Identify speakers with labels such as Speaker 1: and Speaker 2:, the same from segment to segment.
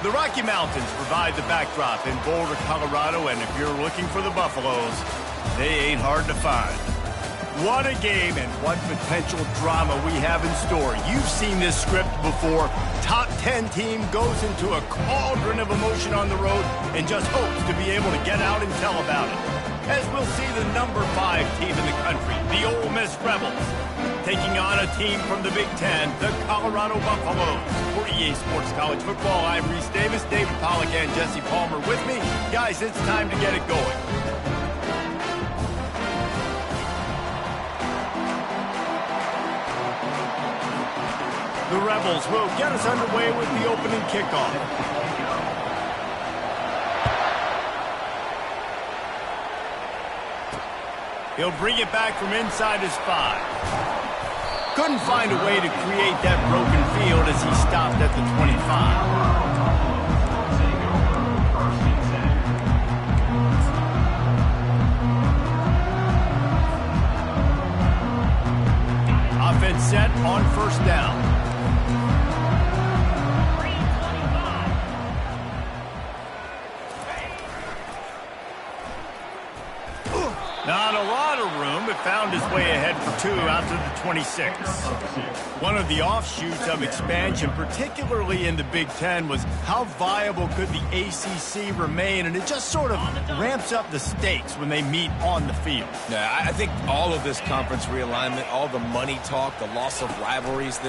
Speaker 1: The Rocky Mountains provide the backdrop in Boulder, Colorado, and if you're looking for the Buffaloes, they ain't hard to find. What a game and what potential drama we have in store. You've seen this script before. Top 10 team goes into a cauldron of emotion on the road and just hopes to be able to get out and tell about it. As we'll see the number 5 team in the country, the Ole Miss Rebels, taking on a team from the Big Ten, the Colorado Buffaloes. For EA Sports College Football, I'm Reese Davis, David Pollack, and Jesse Palmer with me. Guys, it's time to get it going. The Rebels will get us underway with the opening kickoff. He'll bring it back from inside his 5. Couldn't find a way to create that broken field as he stopped at the 25. Offense set on first down. Not a lot of room, but found his way ahead for 2 out to the 26. One of the offshoots of expansion, particularly in the Big Ten, was how viable could the ACC remain, and it just sort of ramps up the stakes when they meet on the field.
Speaker 2: Yeah, I think all of this conference realignment, all the money talk, the loss of rivalries,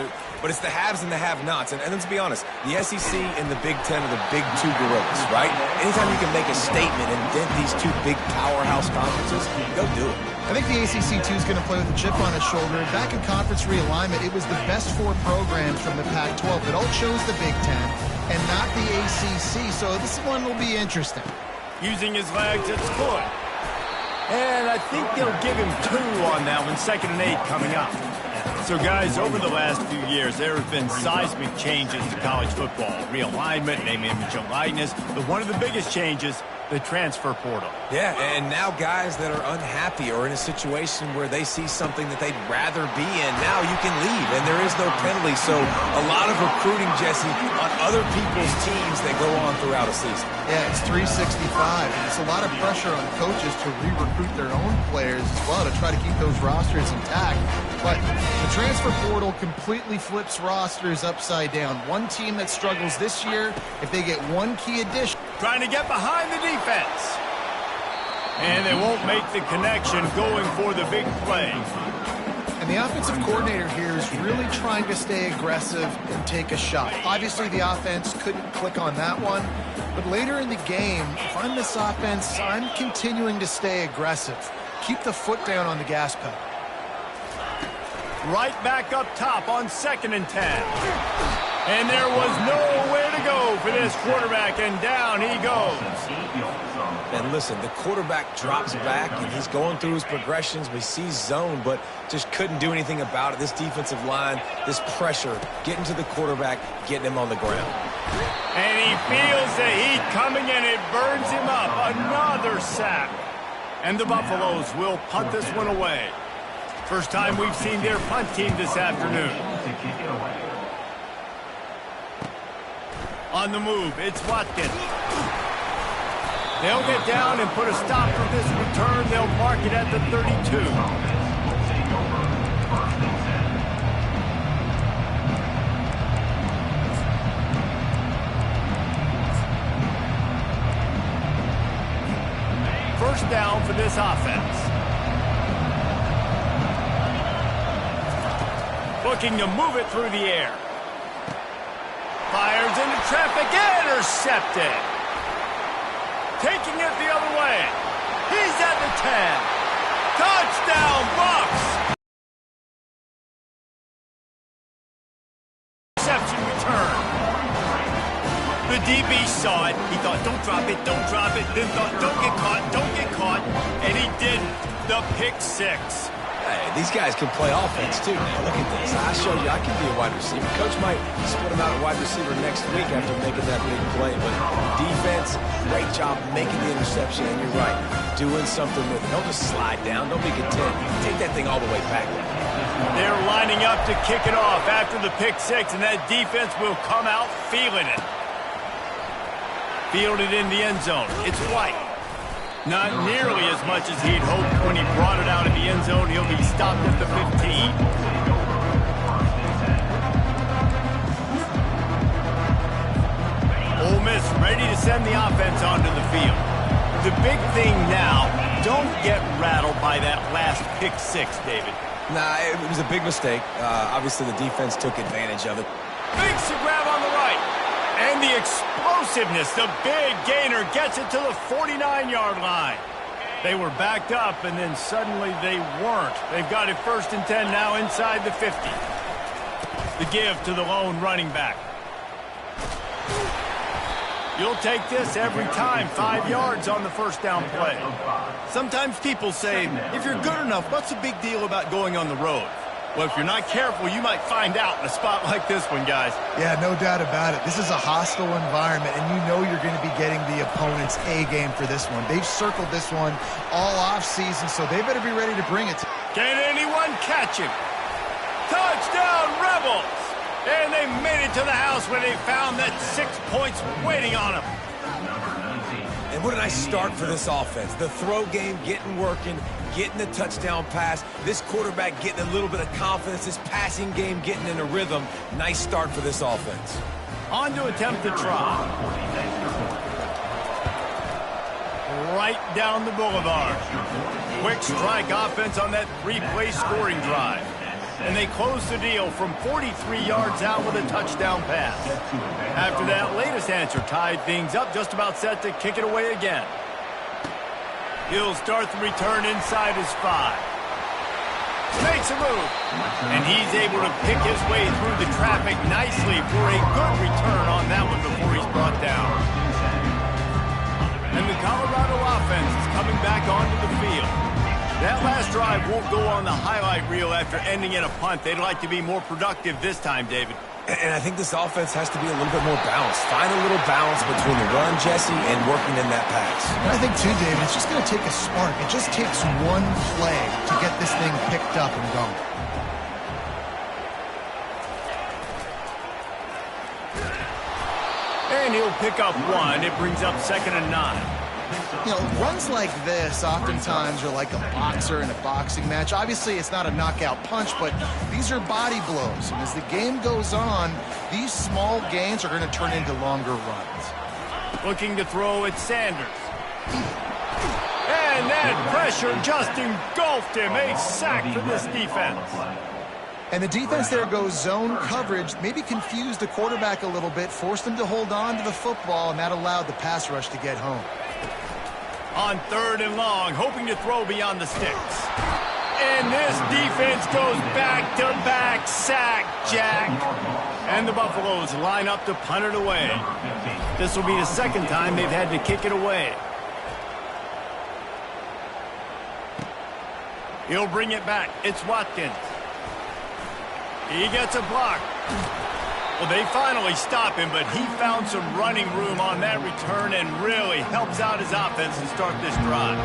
Speaker 2: but it's the haves and the have-nots. And let's be honest, the SEC and the Big Ten are the big 2 gorillas, right? Anytime you can make a statement and dent these 2 big powerhouse conferences, go do it.
Speaker 3: I think the ACC, too, is going to play with a chip on its shoulder. Back in conference realignment, it was the best 4 programs from the Pac-12 that all chose the Big Ten and not the ACC, so this one will be interesting.
Speaker 1: Using his legs, it's good. And I think they'll give him 2 on that one, 2nd and 8 coming up. So, guys, over the last few years, there have been seismic changes to college football. Realignment, name, image, and likeness. But one of the biggest changes, the transfer portal.
Speaker 2: Yeah, and now guys that are unhappy or in a situation where they see something that they'd rather be in, now you can leave, and there is no penalty. So a lot of recruiting, Jesse, on other people's teams that go on throughout a season.
Speaker 3: Yeah, it's 365, and it's a lot of pressure on coaches to re-recruit their own players as well to try to keep those rosters intact. But the transfer portal completely flips rosters upside down. One team that struggles this year, if they get 1 key addition.
Speaker 1: Trying to get behind the defense. And they won't make the connection going for the big play.
Speaker 3: And the offensive coordinator here is really trying to stay aggressive and take a shot. Obviously, the offense couldn't click on that one. But later in the game, if I'm this offense, I'm continuing to stay aggressive. Keep the foot down on the gas pedal.
Speaker 1: Right back up top on 2nd and 10. And there was nowhere to go for this quarterback, and down he goes.
Speaker 2: And listen, the quarterback drops back, and he's going through his progressions. We see zone, but just couldn't do anything about it. This defensive line, this pressure, getting to the quarterback, getting him on the ground.
Speaker 1: And he feels the heat coming, and it burns him up. Another sack. And the Buffaloes will punt this one away. First time we've seen their punt team this afternoon. On the move, it's Watkins. They'll get down and put a stop for this return. They'll mark it at the 32. First down for this offense. Looking to move it through the air. Fires into traffic, intercepted. Taking it the other way. He's at the 10. Touchdown, Bucks! Reception return. The DB saw it. He thought, don't drop it, don't drop it. Then thought, don't get caught, don't get caught. And he didn't. The pick 6.
Speaker 2: Hey, these guys can play offense, too. Now, look at this. I showed you I can be a wide receiver. Coach might split him out at wide receiver next week after making that big play. But defense, great job making the interception. And you're right, doing something with it. Don't just slide down. Don't be content. Take that thing all the way back.
Speaker 1: They're lining up to kick it off after the pick 6, and that defense will come out feeling it. Fielded in the end zone. It's White. Not nearly as much as he'd hoped when he brought it out of the end zone. He'll be stopped at the 15. Ole Miss ready to send the offense onto the field. The big thing now, don't get rattled by that last pick six, David.
Speaker 2: Nah, it was a big mistake. Obviously, the defense took advantage of it.
Speaker 1: Makes the grab on the right. And the explosiveness, the big gainer gets it to the 49-yard line. They were backed up, and then suddenly they weren't. They've got it 1st and 10 now inside the 50. The give to the lone running back. You'll take this every time. 5 yards on the first down play. Sometimes people say, if you're good enough, what's the big deal about going on the road? Well, if you're not careful, you might find out in a spot like this one, guys.
Speaker 3: Yeah, no doubt about it. This is a hostile environment, and you know you're going to be getting the opponent's A-game for this one. They've circled this one all offseason, so they better be ready to bring it.
Speaker 1: Can anyone catch him? Touchdown, Rebels! And they made it to the house where they found that 6 points waiting on them.
Speaker 2: And what a nice start for this offense. The throw game getting working, getting the touchdown pass. This quarterback getting a little bit of confidence. This passing game getting in a rhythm. Nice start for this offense.
Speaker 1: On to attempt the try. Right down the boulevard. Quick strike offense on that 3-play scoring drive. And they close the deal from 43 yards out with a touchdown pass. After that latest answer tied things up, just about set to kick it away again. He'll start the return inside his 5. Makes a move. And he's able to pick his way through the traffic nicely for a good return on that one before he's brought down. And the Colorado offense is coming back onto the field. That last drive won't go on the highlight reel after ending in a punt. They'd like to be more productive this time, David.
Speaker 2: And I think this offense has to be a little bit more balanced. Find a little balance between the run, Jesse, and working in that pass.
Speaker 3: And I think, too, David, it's just going to take a spark. It just takes one play to get this thing picked up and going.
Speaker 1: And he'll pick up 1. It brings up 2nd and 9.
Speaker 3: You know, runs like this oftentimes are like a boxer in a boxing match. Obviously, it's not a knockout punch, but these are body blows. And as the game goes on, these small gains are going to turn into longer runs.
Speaker 1: Looking to throw at Sanders. And that pressure just engulfed him. A sack for this defense.
Speaker 3: And the defense there goes zone coverage, maybe confused the quarterback a little bit, forced him to hold on to the football, and that allowed the pass rush to get home.
Speaker 1: On 3rd and long, hoping to throw beyond the sticks. And this defense goes back-to-back sack, Jack. And the Buffaloes line up to punt it away. This will be the 2nd time they've had to kick it away. He'll bring it back. It's Watkins. He gets a block. Well, they finally stop him, but he found some running room on that return and really helps out his offense to start this drive.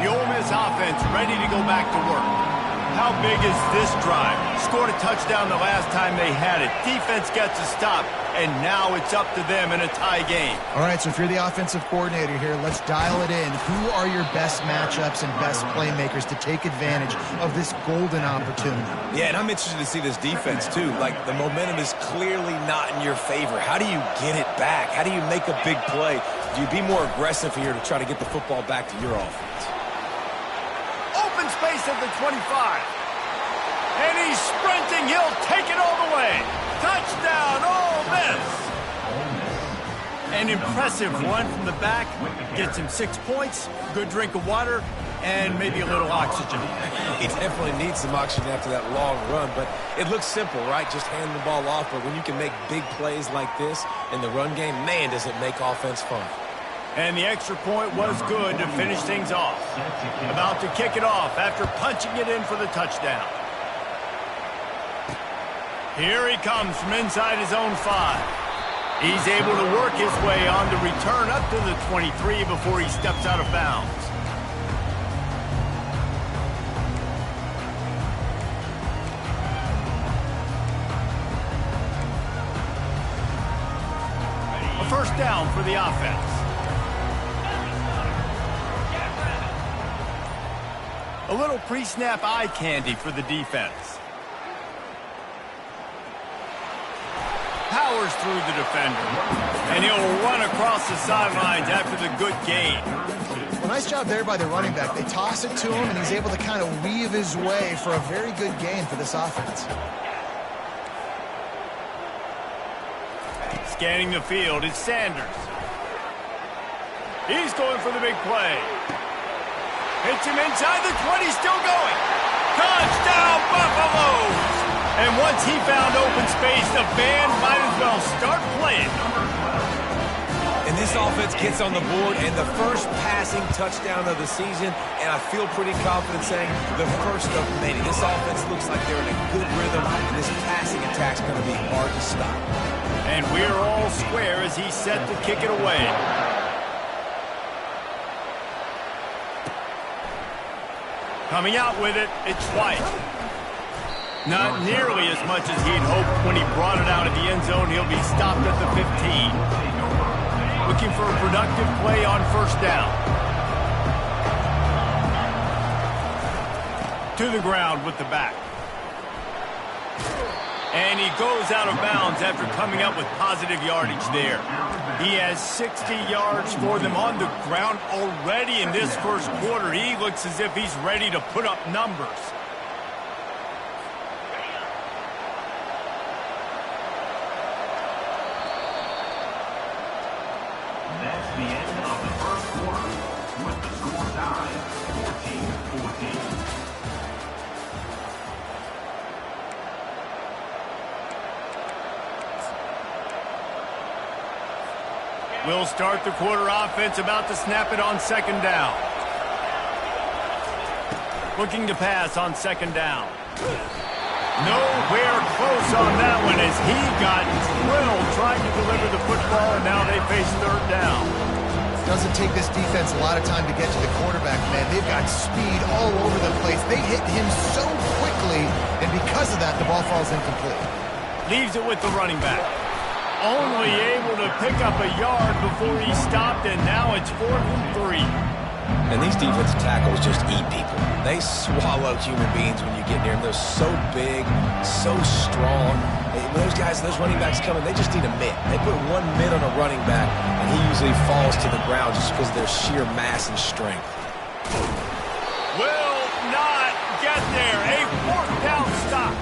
Speaker 1: The Ole Miss offense ready to go back to work. How big is this drive? Scored a touchdown the last time they had it. Defense gets a stop, and now it's up to them in a tie game.
Speaker 3: All right, so if you're the offensive coordinator here, let's dial it in. Who are your best matchups and best playmakers to take advantage of this golden opportunity?
Speaker 2: Yeah, and I'm interested to see this defense, too. Like, the momentum is clearly not in your favor. How do you get it back? How do you make a big play? Do you be more aggressive here to try to get the football back to your offense?
Speaker 1: Open space at the 25. And he's sprinting. He'll take it all the way. Touchdown, Ole Miss. An impressive run from the back. Gets him 6 points, good drink of water, and maybe a little oxygen.
Speaker 2: He definitely needs some oxygen after that long run, but it looks simple, right? Just hand the ball off, but when you can make big plays like this in the run game, man, does it make offense fun.
Speaker 1: And the extra point was good to finish things off. About to kick it off after punching it in for the touchdown. Here he comes from inside his own 5. He's able to work his way on the return up to the 23 before he steps out of bounds. A first down for the offense. A little pre-snap eye candy for the defense. Powers through the defender. And he'll run across the sidelines after the good gain.
Speaker 3: Well, nice job there by the running back. They toss it to him, and he's able to kind of weave his way for a very good gain for this offense.
Speaker 1: Scanning the field is Sanders. He's going for the big play. Hits him inside the 20, still going. Touchdown, Buffaloes! And once he found open space, the band might as well start playing.
Speaker 2: And this offense gets on the board, and the first passing touchdown of the season, and I feel pretty confident saying the first of many. This offense looks like they're in a good rhythm, and this passing attack's going to be hard to stop.
Speaker 1: And we're all square as he's set to kick it away. Coming out with it, it's White. Not nearly as much as he'd hoped when he brought it out of the end zone. He'll be stopped at the 15. Looking for a productive play on first down. To the ground with the back. And he goes out of bounds after coming up with positive yardage there. He has 60 yards for them on the ground already in this first quarter. He looks as if he's ready to put up numbers.
Speaker 4: That's the end of the first quarter with the score tied 14-14.
Speaker 1: We'll start the quarter offense, about to snap it on second down. Looking to pass on second down. Nowhere close on that one as he got drilled trying to deliver the football, and now they face third down.
Speaker 3: Doesn't take this defense a lot of time to get to the quarterback, man. They've got speed all over the place. They hit him so quickly, and because of that, the ball falls incomplete.
Speaker 1: Leaves it with the running back. Only able to pick up a yard before he stopped, and now it's 4th and 3.
Speaker 2: And these defensive tackles just eat people. They swallow human beings when you get near them. They're so big, so strong. When those guys, those running backs come in, they just need a mitt. They put one mitt on a running back, and he usually falls to the ground just because of their sheer mass and strength.
Speaker 1: Will not get there. A 4th down stop.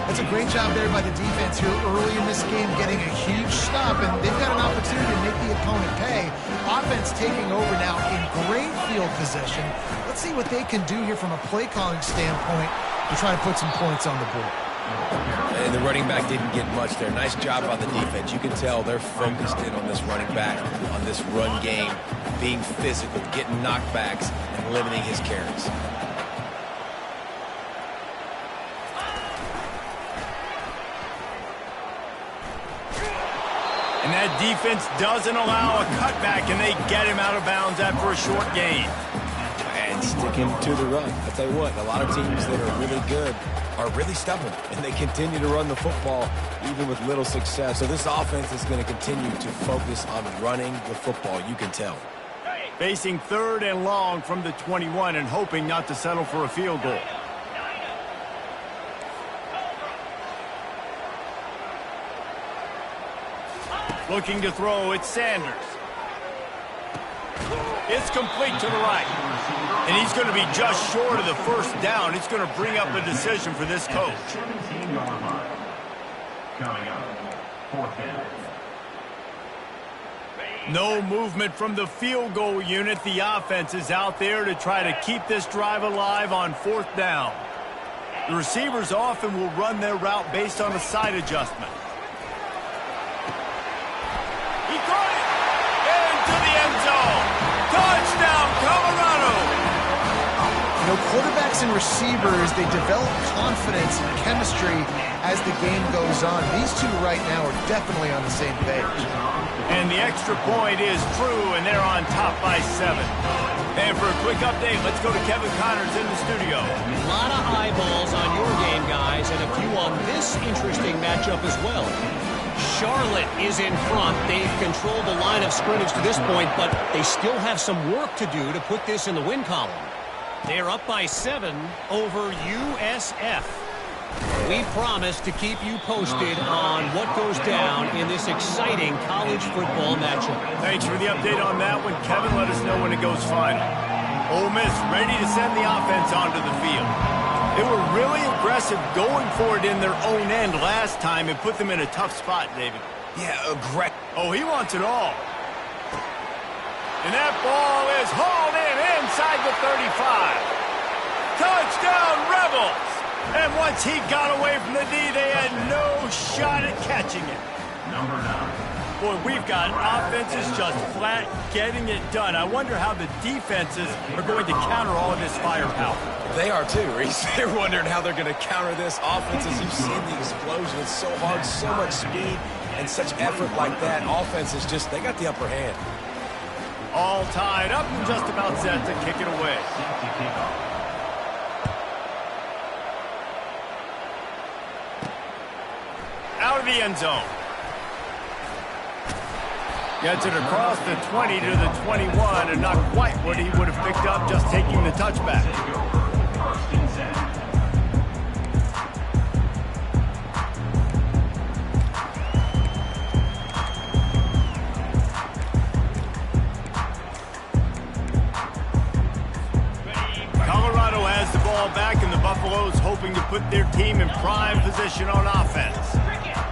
Speaker 3: That's a great job there by the defense here early in this game, getting a huge stop, and they've got an opportunity to make the opponent pay. Offense taking over now in great field position. Let's see what they can do here from a play calling standpoint to try to put some points on the board.
Speaker 2: And the running back didn't get much there. Nice job on the defense. You can tell they're focused in on this running back, on this run game, being physical, getting knockbacks, and limiting his carries.
Speaker 1: And that defense doesn't allow a cutback, and they get him out of bounds after a short gain.
Speaker 2: And sticking to the run. I'll tell you what, a lot of teams that are really good are really stubborn, and they continue to run the football even with little success. So this offense is going to continue to focus on running the football, you can tell.
Speaker 1: Facing 3rd and long from the 21 and hoping not to settle for a field goal. Looking to throw, it's Sanders. It's complete to the right. And he's going to be just short of the first down. It's going to bring up a decision for this coach.
Speaker 4: 17-yard line. Coming up, 4th down.
Speaker 1: No movement from the field goal unit. The offense is out there to try to keep this drive alive on 4th down. The receivers often will run their route based on a side adjustment. He caught it! Into the end zone! Touchdown, Colorado!
Speaker 3: You know, quarterbacks and receivers, they develop confidence and chemistry as the game goes on. These two right now are definitely on the same page.
Speaker 1: And the extra point is true, and they're on top by 7. And for a quick update, let's go to Kevin Connors in the studio.
Speaker 5: A lot of eyeballs on your game, guys, and a few on this interesting matchup as well. Charlotte is in front. They've controlled the line of scrimmage to this point, but they still have some work to do to put this in the win column. They're up by 7 over USF. We promise to keep you posted on what goes down in this exciting college football matchup.
Speaker 1: Thanks for the update on that one, Kevin. Let us know when it goes final. Ole Miss ready to send the offense onto the field. They were really aggressive going for it in their own end last time and put them in a tough spot, David.
Speaker 2: Yeah, aggressive.
Speaker 1: Oh, he wants it all. And that ball is hauled in inside the 35. Touchdown, Rebels! And once he got away from the D, they had no shot at catching it.
Speaker 4: Number 9.
Speaker 1: Boy, we've got offenses just flat getting it done. I wonder how the defenses are going to counter all of this firepower.
Speaker 2: They are too, Reese. They're wondering how they're going to counter this offense. As you've seen the explosion, it's so hard, so much speed, and such effort like that. Offense is just, they got the upper hand.
Speaker 1: All tied up and just about set to kick it away. Out of the end zone. Gets it across the 20 to the 21, and not quite what he would have picked up just taking the touchback.
Speaker 4: First and 10.
Speaker 1: Colorado has the ball back, and the Buffaloes hoping to put their team in prime position on offense.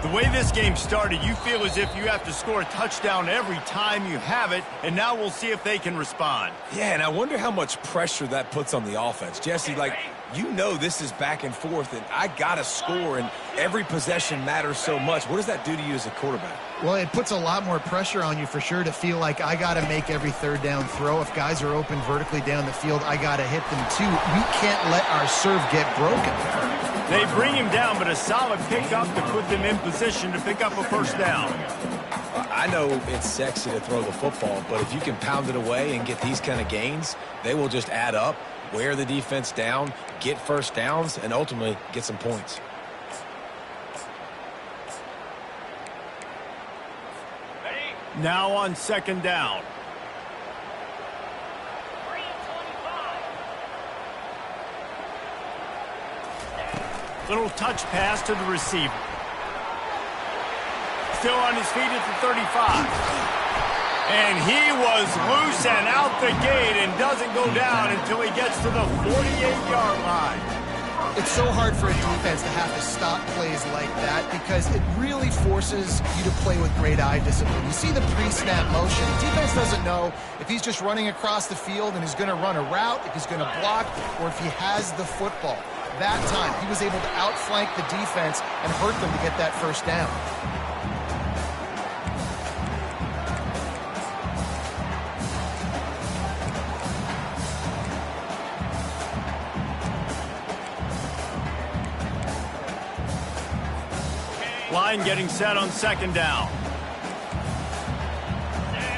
Speaker 1: The way this game started, you feel as if you have to score a touchdown every time you have it, and now we'll see if they can respond.
Speaker 2: Yeah, and I wonder how much pressure that puts on the offense. Jesse, like, you know this is back and forth, and I got to score, and every possession matters so much. What does that do to you as a quarterback?
Speaker 3: Well, it puts a lot more pressure on you for sure to feel like I got to make every third down throw. If guys are open vertically down the field, I got to hit them too. We can't let our serve get broken.
Speaker 1: They bring him down, but a solid pickup to put them in position to pick up a first down.
Speaker 2: I know it's sexy to throw the football, but if you can pound it away and get these kind of gains, they will just add up, wear the defense down, get first downs, and ultimately get some points.
Speaker 1: Now on second down. Little touch pass to the receiver. Still on his feet at the 35. And he was loose and out the gate and doesn't go down until he gets to the 48-yard line.
Speaker 3: It's so hard for a defense to have to stop plays like that because it really forces you to play with great eye discipline. You see the pre-snap motion. The defense doesn't know if he's just running across the field and he's going to run a route, if he's going to block, or if he has the football. That time, he was able to outflank the defense and hurt them to get that first down.
Speaker 1: Line getting set on second down.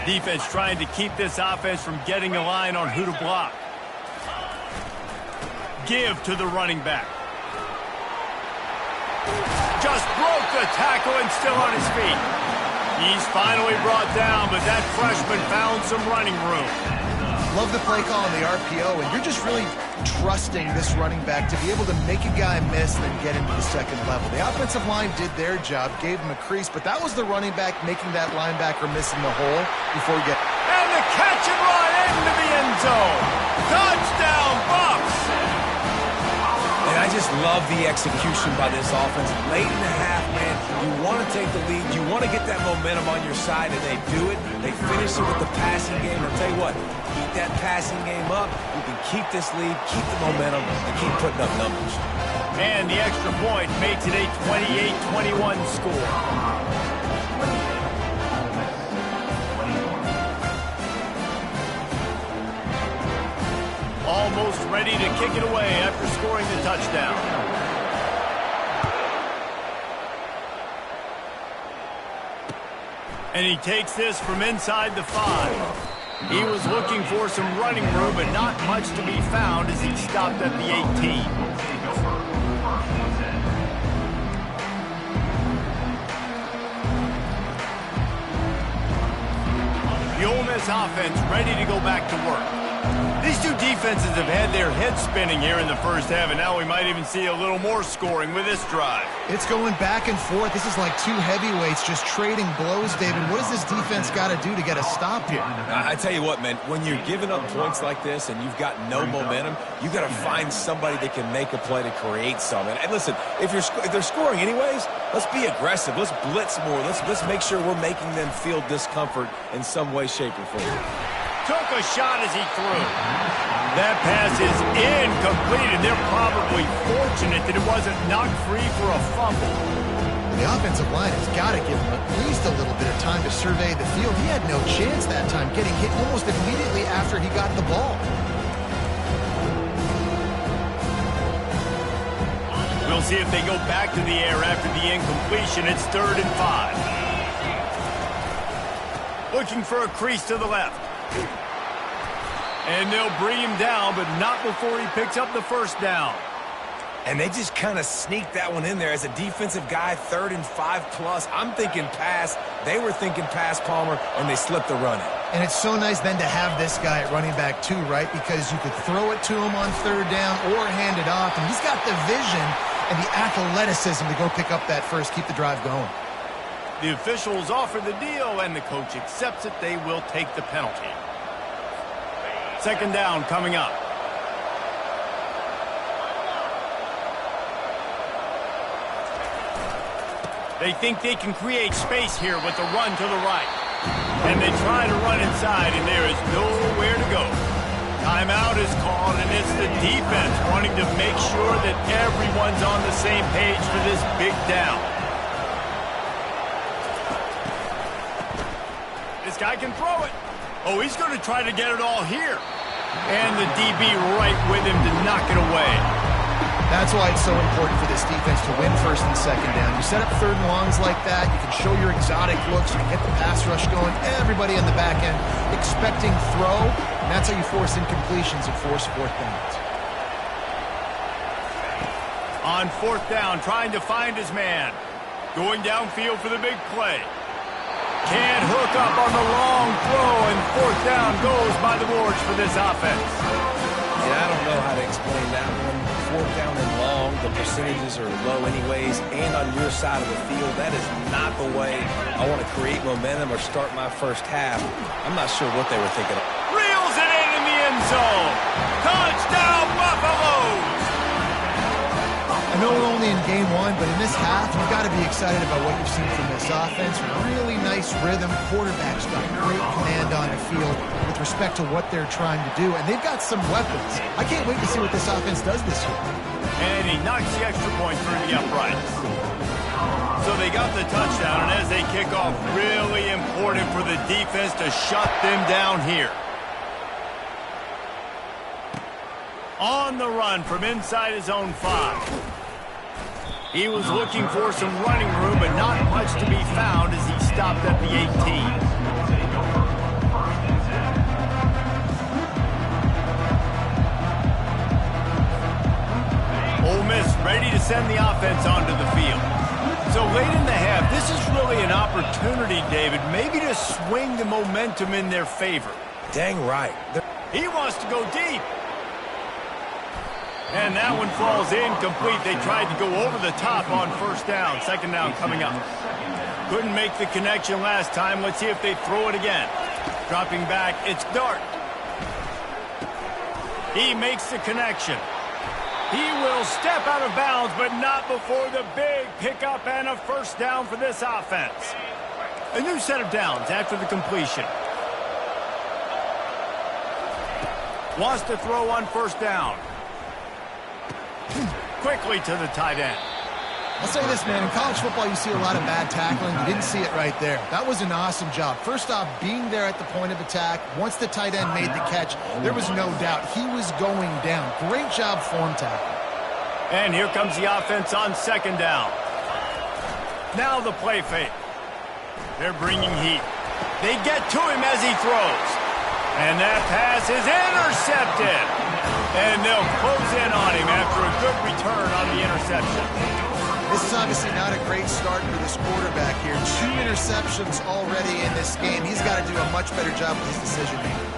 Speaker 1: Defense trying to keep this offense from getting a line on who to block. Give to the running back. Just broke the tackle and still on his feet. He's finally brought down, but that freshman found some running room.
Speaker 3: Love the play call on the RPO, and you're just really trusting this running back to be able to make a guy miss and then get into the second level. The offensive line did their job, gave him a crease, but that was the running back making that linebacker miss in the hole before he get...
Speaker 1: And the catch and run into the end zone. Touchdown, Buffs!
Speaker 2: And I just love the execution by this offense. Late in the half, man, you want to take the lead. You want to get that momentum on your side, and they do it. They finish it with the passing game. I'll tell you what, keep that passing game up. You can keep this lead, keep the momentum, and keep putting up numbers.
Speaker 1: And the extra point makes it a 28-21 score. Almost ready to kick it away after scoring the touchdown. And he takes this from inside the 5. He was looking for some running room, but not much to be found as he stopped at the 18. this offense ready to go back to work. These two defenses have had their heads spinning here in the first half, and now we might even see a little more scoring with this drive.
Speaker 3: It's going back and forth. This is like two heavyweights just trading blows, David. What does this defense got to do to get a stop here?
Speaker 2: I tell you what, man, when you're giving up points like this and you've got no momentum, you got to find somebody that can make a play to create some. And listen, if they're scoring anyways, let's be aggressive. Let's blitz more. Let's make sure we're making them feel discomfort in some way, shape, or form.
Speaker 1: Took a shot as he threw. That pass is incomplete, and they're probably fortunate that it wasn't knocked free for a fumble.
Speaker 3: The offensive line has got to give him at least a little bit of time to survey the field. He had no chance that time, getting hit almost immediately after he got the ball.
Speaker 1: We'll see if they go back to the air after the incompletion. It's 3rd and 5. Looking for a crease to the left. And they'll bring him down, but not before he picks up the first down.
Speaker 2: And they just kind of sneaked that one in there as a defensive guy, 3rd and 5+. I'm thinking pass. They were thinking pass, Palmer, and they slipped the run in.
Speaker 3: And it's so nice then to have this guy at running back too, right? Because you could throw it to him on 3rd down or hand it off, and he's got the vision and the athleticism to go pick up that first, keep the drive going.
Speaker 1: The officials offer the deal, and the coach accepts it. They will take the penalty. 2nd down coming up. They think they can create space here with the run to the right. And they try to run inside, and there is nowhere to go. Timeout is called, and it's the defense wanting to make sure that everyone's on the same page for this big down. This guy can throw it. Oh, he's going to try to get it all here. And the DB right with him to knock it away.
Speaker 3: That's why it's so important for this defense to win 1st and 2nd down. You set up 3rd and longs like that, you can show your exotic looks, you can get the pass rush going, everybody on the back end expecting throw, and that's how you force incompletions and force 4th downs.
Speaker 1: On 4th down, trying to find his man. Going downfield for the big play. Can't hook up on the long throw, and 4th down goes by the boards for this offense.
Speaker 2: Yeah, I don't know how to explain that one. 4th down and long, the percentages are low anyways, and on your side of the field, that is not the way I want to create momentum or start my first half. I'm not sure what they were thinking of.
Speaker 1: Reels it in the end zone. Touchdown, Buffaloes!
Speaker 3: I know we're only in game 1, but in this half, you've got to be excited about what you've seen from this offense. Really nice rhythm. Quarterback's got great command on the field with respect to what they're trying to do, and they've got some weapons. I can't wait to see what this offense does this year.
Speaker 1: And he knocks the extra point through the uprights. So they got the touchdown, and as they kick off, really important for the defense to shut them down here. On the run from inside his own 5. He was looking for some running room, but not much to be found as he stopped at the 18. Ole Miss ready to send the offense onto the field. So late in the half, this is really an opportunity, David, maybe to swing the momentum in their favor.
Speaker 2: Dang right.
Speaker 1: He wants to go deep. And that one falls incomplete. They tried to go over the top on 1st down. 2nd down coming up. Couldn't make the connection last time. Let's see if they throw it again. Dropping back, it's Dart. He makes the connection. He will step out of bounds, but not before the big pickup and a 1st down for this offense. A new set of downs after the completion. Wants to throw on 1st down. Quickly to the tight end.
Speaker 3: I'll say this, man. In college football, you see a lot of bad tackling. You didn't see it right there. That was an awesome job. First off, being there at the point of attack. Once the tight end made the catch, there was no doubt he was going down. Great job form tackle.
Speaker 1: And here comes the offense on 2nd down. Now the play fake. They're bringing heat. They get to him as he throws. And that pass is intercepted. And they'll close in on him after a good return on the interception.
Speaker 3: This is obviously not a great start for this quarterback here. 2 interceptions already in this game. He's got to do a much better job with his decision-making.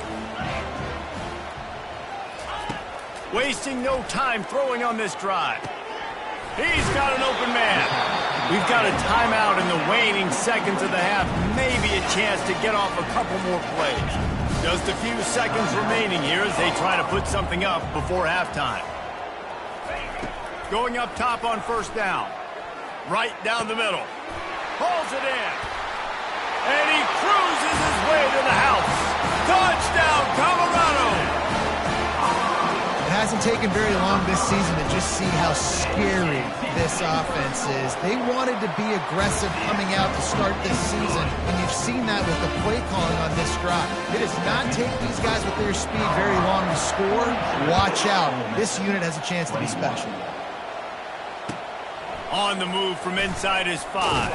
Speaker 1: Wasting no time throwing on this drive. He's got an open man. We've got a timeout in the waning seconds of the half. Maybe a chance to get off a couple more plays. Just a few seconds remaining here as they try to put something up before halftime. Going up top on first down. Right down the middle. Pulls it in. And he cruises his way to the house. Touchdown, Colorado!
Speaker 3: It hasn't taken very long this season to just see how scary this offense is. They wanted to be aggressive coming out to start this season, and you've seen that with the play calling on this drive. It does not take these guys with their speed very long to score. Watch out. This unit has a chance to be special.
Speaker 1: On the move from inside his 5.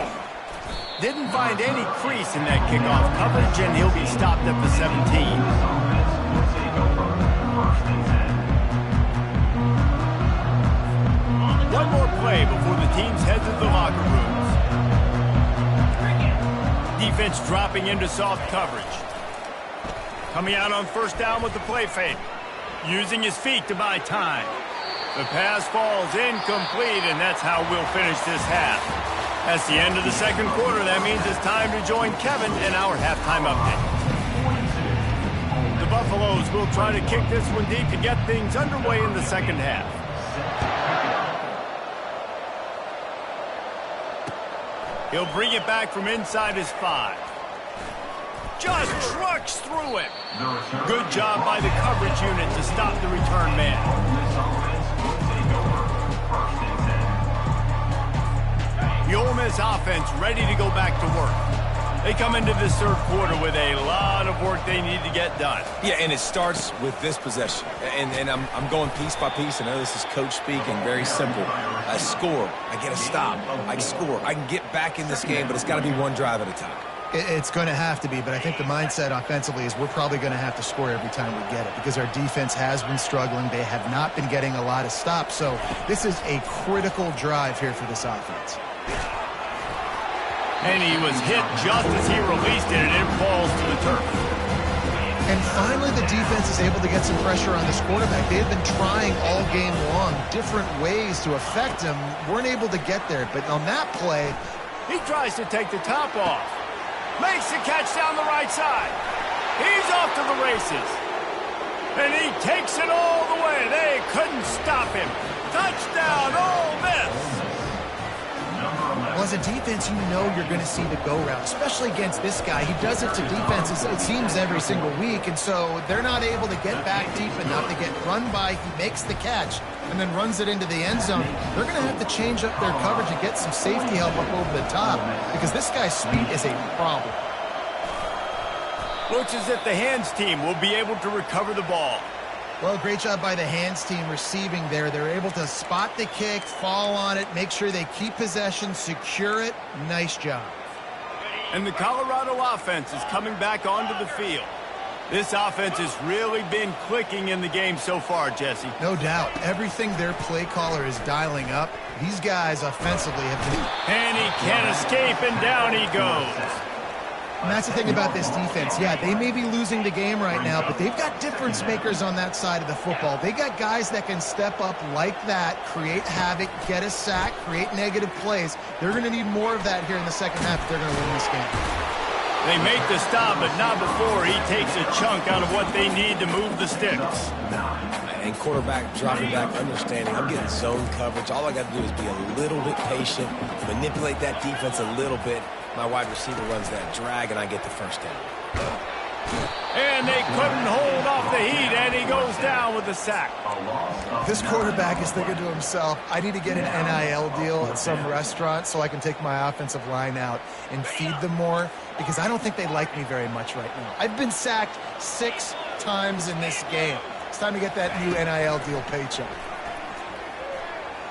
Speaker 1: Didn't find any crease in that kickoff coverage, and he'll be stopped at the 17. One more play before the teams head to the locker rooms. Defense dropping into soft coverage. Coming out on first down with the play fake. Using his feet to buy time. The pass falls incomplete, and that's how we'll finish this half. That's the end of the second quarter. That means it's time to join Kevin in our halftime update. The Buffaloes will try to kick this one deep to get things underway in the second half. He'll bring it back from inside his 5. Just trucks through it. Good job by the coverage unit to stop the return man. The Ole Miss offense ready to go back to work. They come into this third quarter with a lot of work they need to get done.
Speaker 2: Yeah, and it starts with this possession. And I'm going piece by piece. I know this is coach speaking, very simple. I score. I get a stop. I score. I can get back in this game, but it's got to be one drive at a time.
Speaker 3: It's going to have to be, but I think the mindset offensively is we're probably going to have to score every time we get it because our defense has been struggling. They have not been getting a lot of stops. So this is a critical drive here for this offense.
Speaker 1: And he was hit just as he released it, and it falls to the turf.
Speaker 3: And finally, the defense is able to get some pressure on this quarterback. They have been trying all game long different ways to affect him. Weren't able to get there, but on that play,
Speaker 1: he tries to take the top off. Makes the catch down the right side. He's off to the races. And he takes it all the way. They couldn't stop him. Touchdown, Ole Miss.
Speaker 3: Well, as a defense, you know you're going to see the go route, especially against this guy. He does it to defenses, it seems, every single week, and so they're not able to get back deep enough to get run by. He makes the catch and then runs it into the end zone. They're going to have to change up their coverage and get some safety help up over the top because this guy's speed is a problem.
Speaker 1: Looks as if the hands team will be able to recover the ball.
Speaker 3: Well, great job by the hands team receiving there. They're able to spot the kick, fall on it, make sure they keep possession, secure it. Nice job.
Speaker 1: And the Colorado offense is coming back onto the field. This offense has really been clicking in the game so far, Jesse.
Speaker 3: No doubt. Everything their play caller is dialing up, these guys offensively have been...
Speaker 1: And he can't escape, and down he goes.
Speaker 3: And that's the thing about this defense. Yeah, they may be losing the game right now, but they've got difference makers on that side of the football. They got guys that can step up like that, create havoc, get a sack, create negative plays. They're going to need more of that here in the second half if they're going to win this game.
Speaker 1: They make the stop, but not before he takes a chunk out of what they need to move the sticks.
Speaker 2: And quarterback dropping back, understanding I'm getting zone coverage. All I got to do is be a little bit patient, manipulate that defense a little bit. My wide receiver runs that drag, and I get the first down.
Speaker 1: And they couldn't hold off the heat, and he goes down with the sack.
Speaker 3: This quarterback is thinking to himself, I need to get an NIL deal at some restaurant so I can take my offensive line out and feed them more because I don't think they like me very much right now. I've been sacked 6 times in this game. It's time to get that new NIL deal paycheck.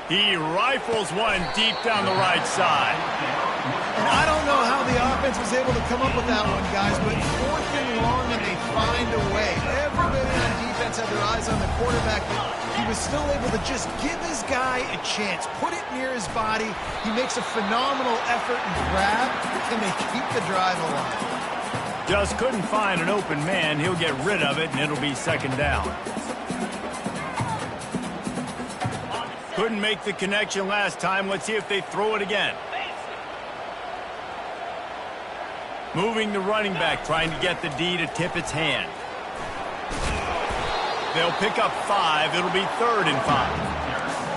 Speaker 1: He rifles one deep down the right side.
Speaker 3: And I don't know how the offense was able to come up with that one, guys, but 4th and long, and they find a way. Everybody on defense had their eyes on the quarterback, but he he was still able to just give his guy a chance, put it near his body. He makes a phenomenal effort and grab, and they keep the drive alive.
Speaker 1: Just couldn't find an open man. He'll get rid of it, and it'll be second down. Couldn't make the connection last time. Let's see if they throw it again. Moving the running back, trying to get the D to tip its hand. They'll pick up 5. It'll be 3rd and 5.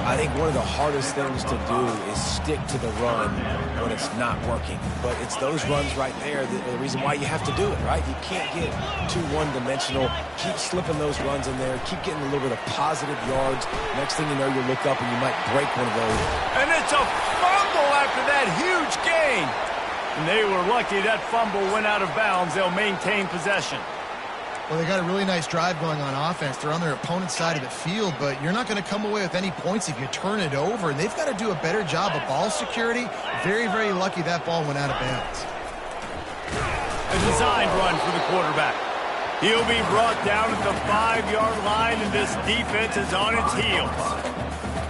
Speaker 2: I think one of the hardest things to do is stick to the run when it's not working. But it's those runs right there that are the reason why you have to do it, right? You can't get too one-dimensional. Keep slipping those runs in there. Keep getting a little bit of positive yards. Next thing you know, you look up and you might break one of those.
Speaker 1: And it's a fumble after that huge gain. And they were lucky that fumble went out of bounds. They'll maintain possession.
Speaker 3: Well, they got a really nice drive going on offense. They're on their opponent's side of the field, but you're not going to come away with any points if you turn it over. And they've got to do a better job of ball security. Very, very lucky that ball went out of bounds.
Speaker 1: A designed run for the quarterback. He'll be brought down at the 5-yard line, and this defense is on its heels.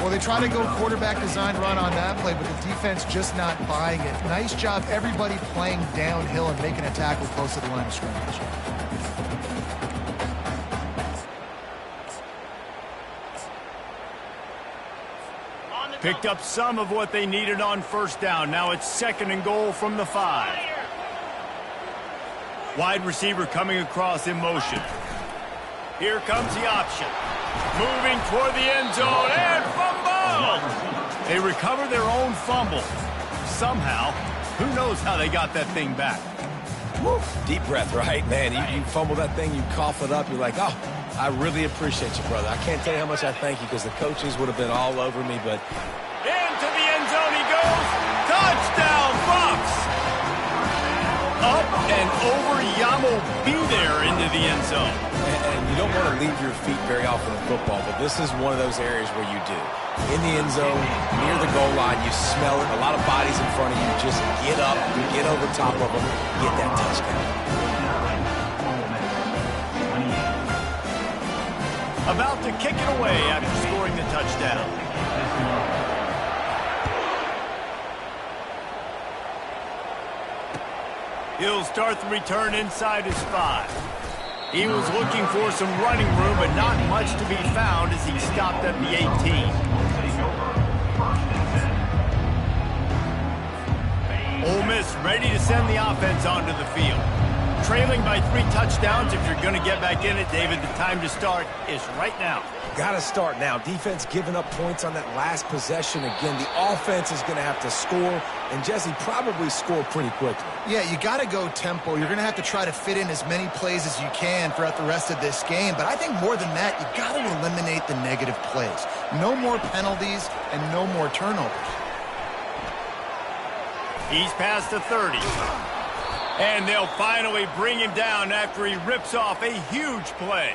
Speaker 3: Well, they try to go quarterback designed run on that play, but the defense just not buying it. Nice job, everybody playing downhill and making a tackle close to the line of scrimmage.
Speaker 1: Picked up some of what they needed on first down. Now it's 2nd and goal from the 5. Wide receiver coming across in motion. Here comes the option. Moving toward the end zone and fumble! They recover their own fumble. Somehow, who knows how they got that thing back.
Speaker 2: Woo. Deep breath, right? Man, you fumble that thing, you cough it up, you're like, oh, I really appreciate you, brother. I can't tell you how much I thank you because the coaches would have been all over me, but...
Speaker 1: Into the end zone he goes. Touchdown, Bucs! Up and over. Yamo be there into the end zone.
Speaker 2: And you don't want to leave your feet very often in football, but this is one of those areas where you do. In the end zone, near the goal line, you smell it. A lot of bodies in front of you. Just get up, get over top of them, get that touchdown.
Speaker 1: About to kick it away after scoring the touchdown. He'll start the return inside his 5. He was looking for some running room, but not much to be found as he stopped at the 18. Ole Miss ready to send the offense onto the field. Trailing by 3 touchdowns. If you're going to get back in it, David, the time to start is right now.
Speaker 2: Got to start now. Defense giving up points on that last possession. Again, the offense is going to have to score, and Jesse probably score pretty quickly.
Speaker 3: Yeah, you got to go tempo. You're going to have to try to fit in as many plays as you can throughout the rest of this game. But I think more than that, you got to eliminate the negative plays. No more penalties and no more turnovers.
Speaker 1: He's past the 30. And they'll finally bring him down after he rips off a huge play.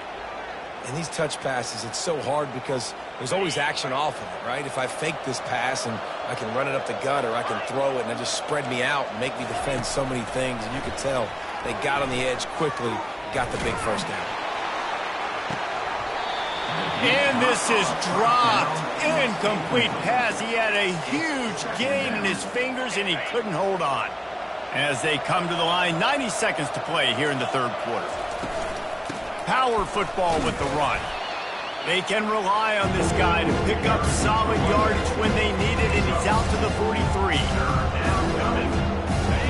Speaker 2: And these touch passes, it's so hard because there's always action off of it, right? If I fake this pass and I can run it up the gut or I can throw it and it just spread me out and make me defend so many things. And you could tell they got on the edge quickly, got the big first down.
Speaker 1: And this is dropped. Incomplete pass. He had a huge gain in his fingers and he couldn't hold on. As they come to the line, 90 seconds to play here in the 3rd quarter. Power football with the run. They can rely on this guy to pick up solid yardage when they need it, and he's out to the 43.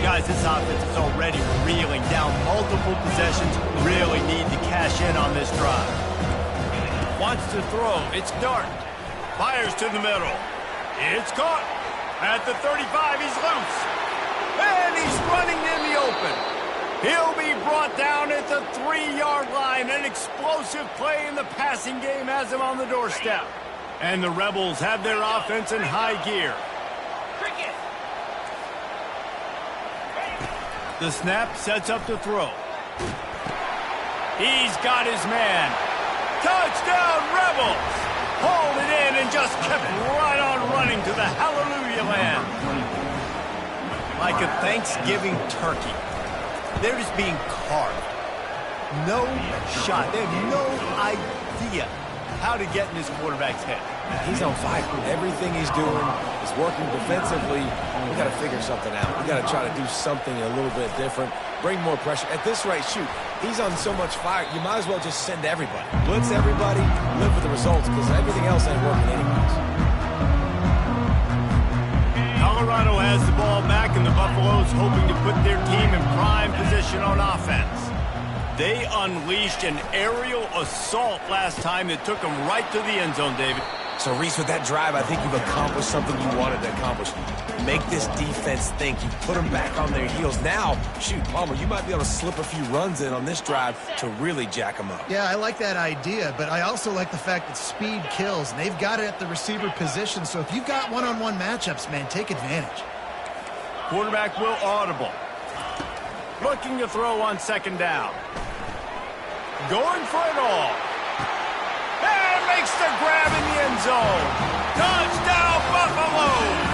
Speaker 1: Guys, this offense is already reeling down multiple possessions. Really need to cash in on this drive. Wants to throw. It's Dart. Fires to the middle. It's caught. At the 35, he's loose. And he's running in the open. He'll be brought down at the 3-yard line. An explosive play in the passing game has him on the doorstep. And the Rebels have their offense in high gear. The snap sets up the throw. He's got his man. Touchdown, Rebels! Hauled it in and just kept right on running to the hallelujah land. Like a Thanksgiving turkey. They're just being carved. No shot. They have no idea how to get in this quarterback's head.
Speaker 2: He's on fire. Everything he's doing is working defensively. We got to figure something out. We got to try to do something a little bit different, bring more pressure. At this rate, shoot, he's on so much fire, you might as well just send everybody. Blitz everybody, live with the results, because everything else ain't working anyways.
Speaker 1: Colorado has the ball back, and the Buffaloes hoping to put their team in prime position on offense. They unleashed an aerial assault last time that took them right to the end zone, David.
Speaker 2: So, Reese, with that drive, I think you've accomplished something you wanted to accomplish. Make this defense think. You put them back on their heels. Now, shoot, Palmer, you might be able to slip a few runs in on this drive to really jack them up.
Speaker 3: Yeah, I like that idea, but I also like the fact that speed kills, and they've got it at the receiver position. So if you've got one-on-one matchups, man, take advantage.
Speaker 1: Quarterback will audible. Looking to throw on second down. Going for it all. And makes the grab in the end zone. Touchdown, Buffaloes!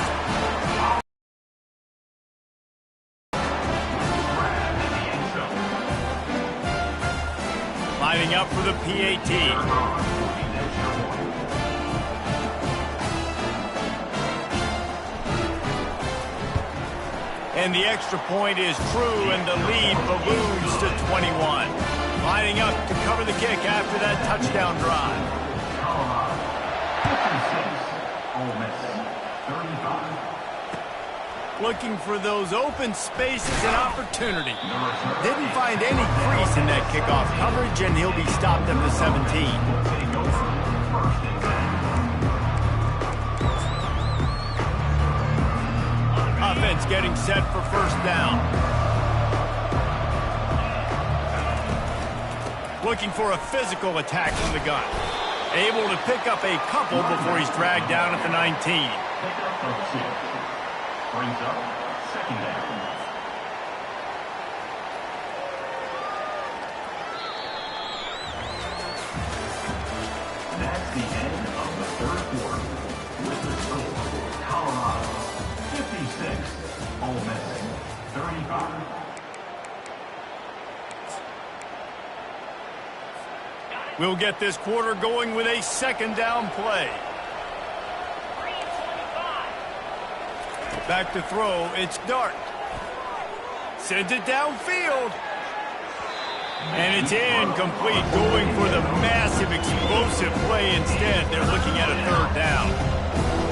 Speaker 1: Lining up for the PAT. And the extra point is true, and the lead balloons to 21. Lining up to cover the kick after that touchdown drive.
Speaker 4: Colorado, 56. Ole Miss, 35.
Speaker 1: Looking for those open spaces and opportunity. Didn't find any crease in that kickoff coverage, and he'll be stopped at the 17. Offense getting set for first down. Looking for a physical attack from the gun. Able to pick up a couple before he's dragged down at the 19.
Speaker 4: Pickup of 6. Brings up second down. That's the end of the third quarter. With the score, Colorado 56, Ole Miss 35.
Speaker 1: We'll get this quarter going with a second down play. Back to throw, it's Dart. Sends it downfield. And it's incomplete, going for the massive explosive play instead. They're looking at a third down.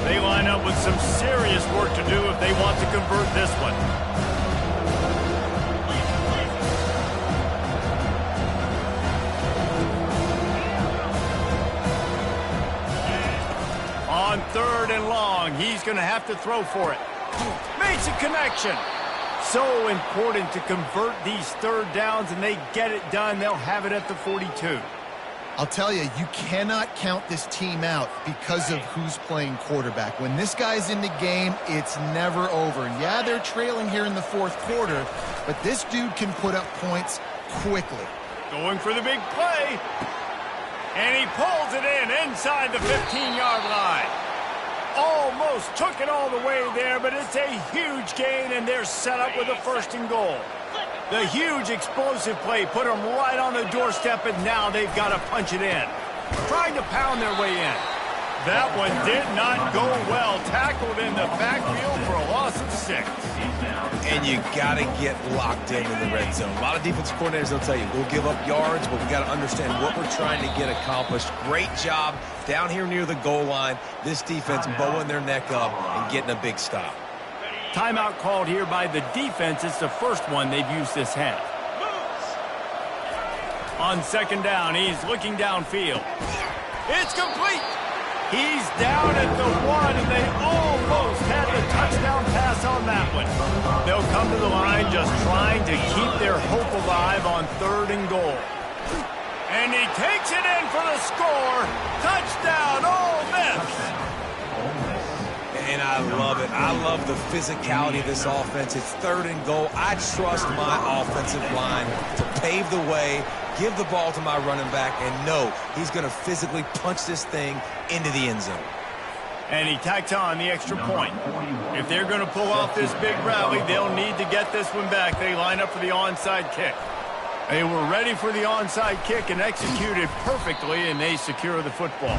Speaker 1: They line up with some serious work to do if they want to convert this one. On third and long, he's going to have to throw for it. Makes a connection. So important to convert these third downs, and they get it done. They'll have it at the 42.
Speaker 3: I'll tell you, you cannot count this team out because of who's playing quarterback. When this guy's in the game, it's never over. And yeah, they're trailing here in the fourth quarter, but this dude can put up points quickly.
Speaker 1: Going for the big play. And he pulls it in inside the 15-yard line. Almost took it all the way there, but it's a huge gain, and they're set up with a first and goal. The huge explosive play put them right on the doorstep, and now they've got to punch it in. Trying to pound their way in. That one did not go well. Tackled in the backfield for a loss of 6.
Speaker 2: And you got to get locked in the red zone. A lot of defensive coordinators will tell you, we'll give up yards, but we got to understand what we're trying to get accomplished. Great job down here near the goal line. This defense bowing their neck up and getting a big stop.
Speaker 1: Timeout called here by the defense. It's the first one they've used this half. On second down, he's looking downfield. It's complete. He's down at the 1, and they almost had the touchdown pass on that one. They'll come to the line just trying to keep their hope alive on third and goal. And he takes it in for the score. Touchdown, Ole Miss.
Speaker 2: And I love it. I love the physicality of this offense. It's third and goal. I trust my offensive line to pave the way, give the ball to my running back, and know he's going to physically punch this thing into the end zone.
Speaker 1: And he tacks on the extra point. If they're going to pull off this big rally, they'll need to get this one back. They line up for the onside kick. They were ready for the onside kick and executed perfectly, and they secure the football.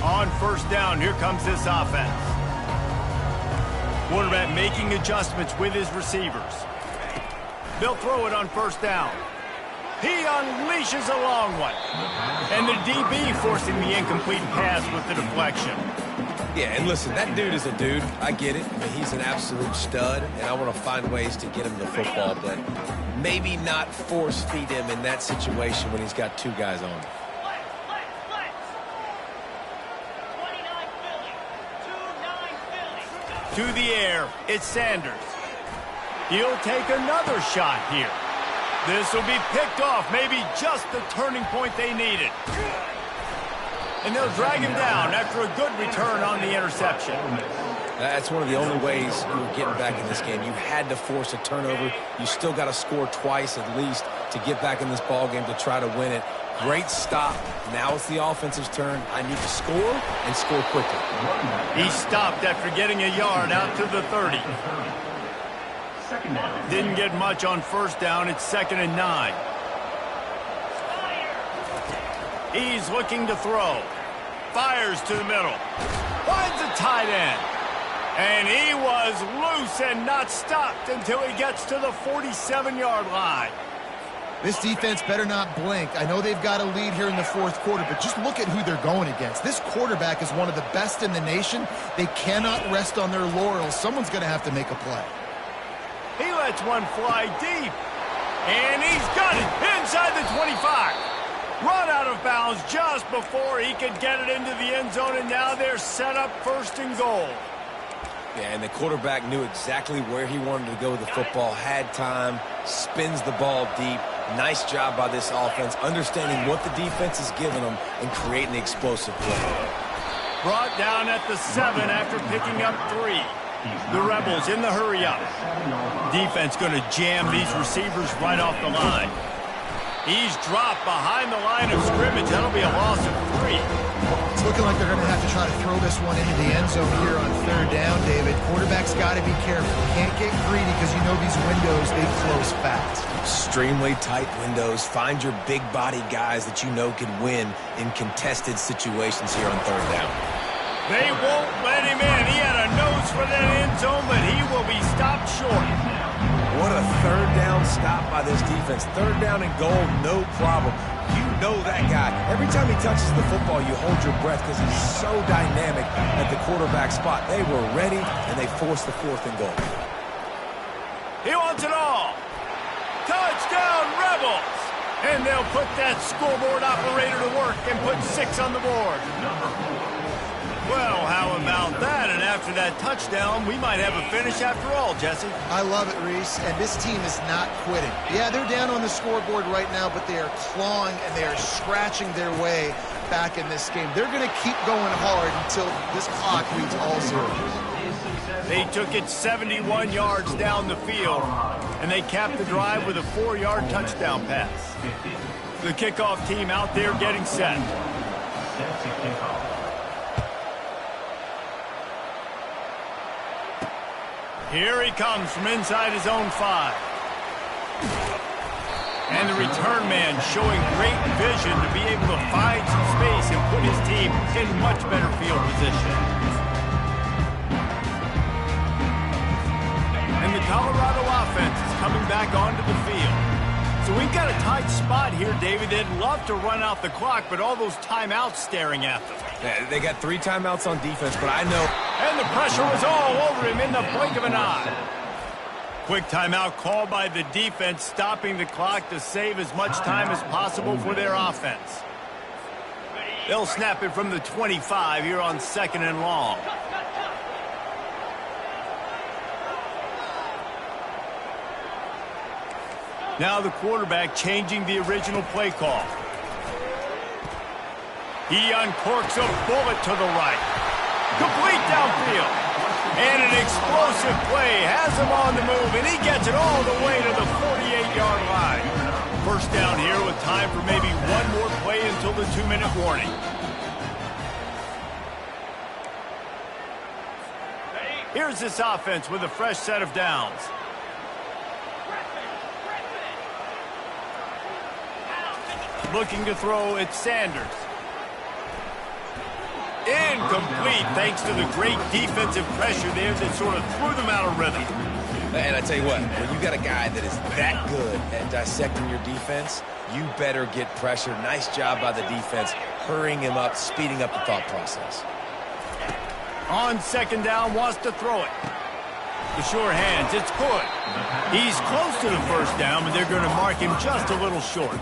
Speaker 1: On first down, here comes this offense. Quarterback making adjustments with his receivers. They'll throw it on first down. He unleashes a long one. And the DB forcing the incomplete pass with the deflection.
Speaker 2: Yeah, and listen, that dude is a dude. I get it. I mean, he's an absolute stud, and I want to find ways to get him the football, but maybe not force feed him in that situation when he's got two guys on him.
Speaker 1: To the air, it's Sanders. He'll take another shot here. This will be picked off, maybe just the turning point they needed. And they'll drag him down after a good return on the interception.
Speaker 2: That's one of the only ways you were getting back in this game. You had to force a turnover. You still got to score twice at least to get back in this ball game to try to win it. Great stop. Now it's the offense's turn. I need to score and score quickly.
Speaker 1: He stopped after getting a yard out to the 30. Didn't get much on first down. It's 2nd and 9. He's looking to throw. Fires to the middle. Finds a tight end. And he was loose and not stopped until he gets to the 47-yard line.
Speaker 3: This defense better not blink. I know they've got a lead here in the fourth quarter, but just look at who they're going against. This quarterback is one of the best in the nation. They cannot rest on their laurels. Someone's going to have to make a play.
Speaker 1: He lets one fly deep. And he's got it inside the 25. Run out of bounds just before he could get it into the end zone, and now they're set up 1st and goal.
Speaker 2: Yeah, and the quarterback knew exactly where he wanted to go with the football, had time, spins the ball deep. Nice job by this offense, understanding what the defense is giving them and creating the explosive play.
Speaker 1: Brought down at the 7 after picking up 3. The Rebels in the hurry-up. Defense going to jam these receivers right off the line. He's dropped behind the line of scrimmage. That'll be a loss of 3.
Speaker 3: It's looking like they're going to have to try to throw this one into the end zone here on 3rd down, David. Quarterback's got to be careful. Can't get greedy because you know these windows, they close fast.
Speaker 2: Extremely tight windows. Find your big body guys that you know can win in contested situations here on 3rd down.
Speaker 1: They won't let him in. He had a nose for that end zone, but he will be stopped short.
Speaker 2: What a 3rd down stop by this defense. 3rd down and goal, no problem. You know that guy. Every time he touches the football, you hold your breath because he's so dynamic at the quarterback spot. They were ready, and they forced the 4th and goal.
Speaker 1: He wants it all. Touchdown, Rebels! And they'll put that scoreboard operator to work and put 6 on the board. Well, how about that? And after that touchdown, we might have a finish after all, Jesse.
Speaker 3: I love it, Reese, and this team is not quitting. Yeah, they're down on the scoreboard right now, but they are clawing and they are scratching their way back in this game. They're going to keep going hard until this clock reads all zeros.
Speaker 1: They took it 71 yards down the field, and they capped the drive with a 4-yard touchdown pass. The kickoff team out there getting set. Here he comes from inside his own 5. And the return man showing great vision to be able to find some space and put his team in much better field position. And the Colorado offense is coming back onto the field. So we've got a tight spot here, David. They'd love to run out the clock, but all those timeouts staring at them.
Speaker 2: Yeah, they got 3 timeouts on defense, but I know.
Speaker 1: And the pressure was all over him in the blink of an eye. Quick timeout called by the defense, stopping the clock to save as much time as possible for their offense. They'll snap it from the 25 here on 2nd and long. Now the quarterback changing the original play call. He uncorks a bullet to the right. Complete downfield. And an explosive play has him on the move, and he gets it all the way to the 48-yard line. First down here with time for maybe one more play until the 2-minute warning. Here's this offense with a fresh set of downs. Looking to throw, it's Sanders. Incomplete thanks to the great defensive pressure there that sort of threw them out of rhythm.
Speaker 2: And I tell you what, when you got a guy that is that good at dissecting your defense, you better get pressure. Nice job by the defense, hurrying him up, speeding up the thought process.
Speaker 1: On second down, wants to throw it. The sure hands, it's good. He's close to the first down, but they're going to mark him just a little short.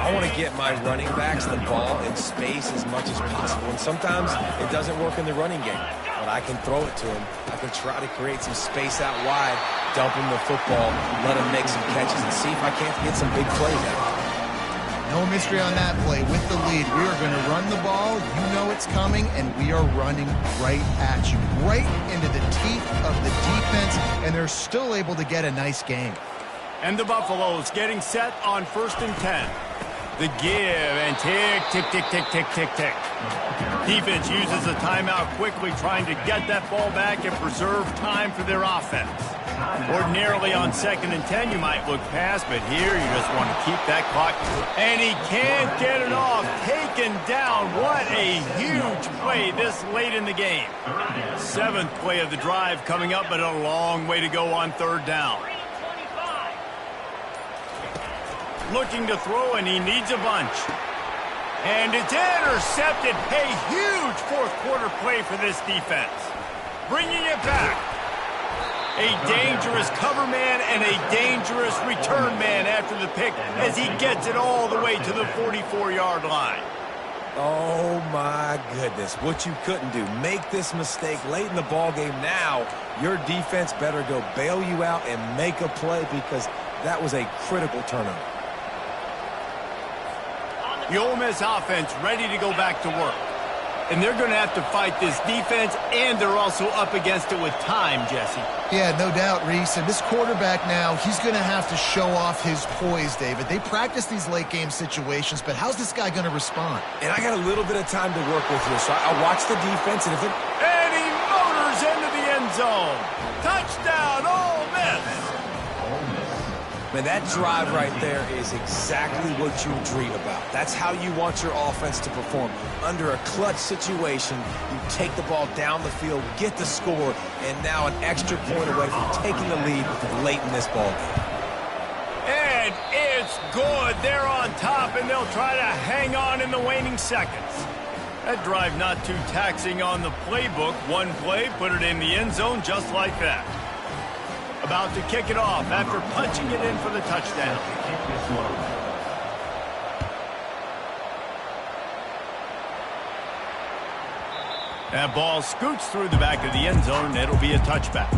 Speaker 2: I want to get my running backs the ball in space as much as possible, and sometimes it doesn't work in the running game, but I can throw it to him. I can try to create some space out wide, dump him the football, let him make some catches, and see if I can't get some big plays out.
Speaker 3: No mystery on that play. With the lead, we are going to run the ball. You know it's coming, and we are running right at you, right into the teeth of the defense, and they're still able to get a nice game.
Speaker 1: And the Buffaloes getting set on 1st and 10. The give and tick, tick, tick, tick, tick, tick, tick. Defense uses a timeout quickly, trying to get that ball back and preserve time for their offense. Ordinarily on 2nd and 10, you might look past, but here you just want to keep that clock. And he can't get it off. Taken down. What a huge play this late in the game. 7th play of the drive coming up, but a long way to go on 3rd down. Looking to throw, and he needs a bunch. And it's intercepted. A huge 4th quarter play for this defense. Bringing it back. A dangerous cover man and a dangerous return man after the pick as he gets it all the way to the 44-yard line.
Speaker 2: Oh, my goodness. What you couldn't do. Make this mistake late in the ballgame. Now, your defense better go bail you out and make a play because that was a critical turnover.
Speaker 1: The Ole Miss offense ready to go back to work. And they're going to have to fight this defense, and they're also up against it with time, Jesse.
Speaker 3: Yeah, no doubt, Reese. And this quarterback now, he's going to have to show off his poise, David. They practice these late-game situations, but how's this guy going to respond?
Speaker 2: And I got a little bit of time to work with here, so I'll watch the defense. And
Speaker 1: he motors into the end zone. Touchdown, Ole Miss.
Speaker 2: Man, that drive right there is exactly what you dream about. That's how you want your offense to perform. Under a clutch situation, you take the ball down the field, get the score, and now an extra point away from taking the lead late in this ball game.
Speaker 1: And it's good. They're on top, and they'll try to hang on in the waning seconds. That drive not too taxing on the playbook. One play, put it in the end zone just like that. About to kick it off after punching it in for the touchdown. That ball scoots through the back of the end zone, and it'll be a touchback.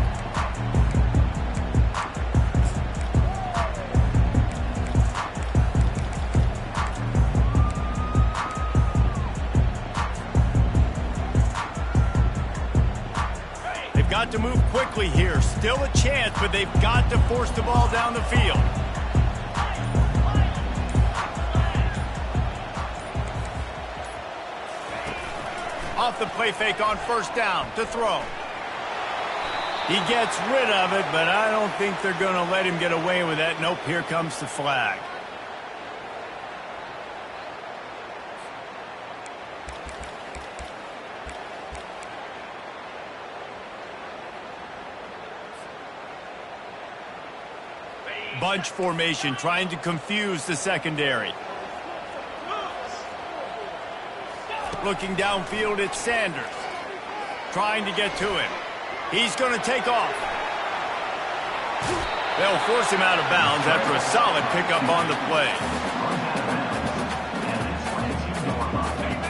Speaker 1: Got to move quickly here. Still a chance, but they've got to force the ball down the field. Off the play fake on 1st down to throw. He gets rid of it, but I don't think they're going to let him get away with that. Nope, here comes the flag. Bunch formation, trying to confuse the secondary. Looking downfield, it's Sanders. Trying to get to him. He's going to take off. They'll force him out of bounds after a solid pickup on the play.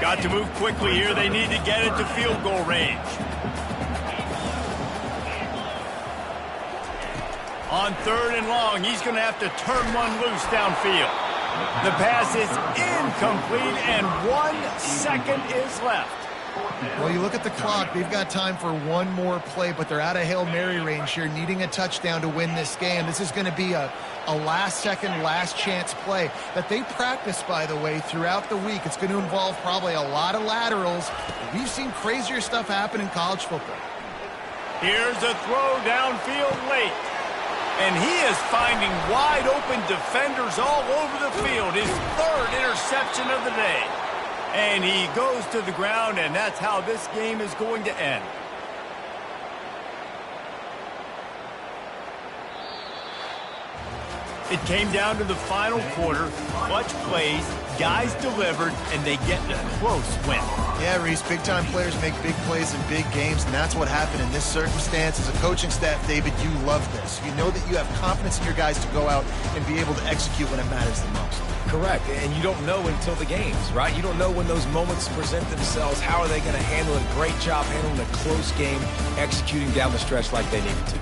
Speaker 1: Got to move quickly here. They need to get it to field goal range. On 3rd and long, he's going to have to turn one loose downfield. The pass is incomplete, and 1 second is left.
Speaker 3: Well, you look at the clock. They've got time for one more play, but they're out of Hail Mary range here, needing a touchdown to win this game. This is going to be a last-second, last-chance play that they practice, by the way, throughout the week. It's going to involve probably a lot of laterals. We've seen crazier stuff happen in college football.
Speaker 1: Here's a throw downfield late. And he is finding wide-open defenders all over the field. His third interception of the day. And he goes to the ground, and that's how this game is going to end. It came down to the final quarter. Clutch plays, guys delivered, and they get a close win.
Speaker 3: Yeah, Reese, big-time players make big plays in big games, and that's what happened in this circumstance. As a coaching staff, David, you love this. You know that you have confidence in your guys to go out and be able to execute when it matters the most.
Speaker 2: Correct, and you don't know until the games, right? You don't know when those moments present themselves. How are they going to handle it? Great job handling a close game, executing down the stretch like they needed to.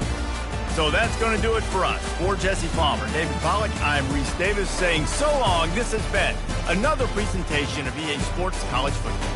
Speaker 1: So that's going to do it for us. For Jesse Palmer, David Pollack, I'm Reese Davis saying so long. This has been another presentation of EA Sports College Football.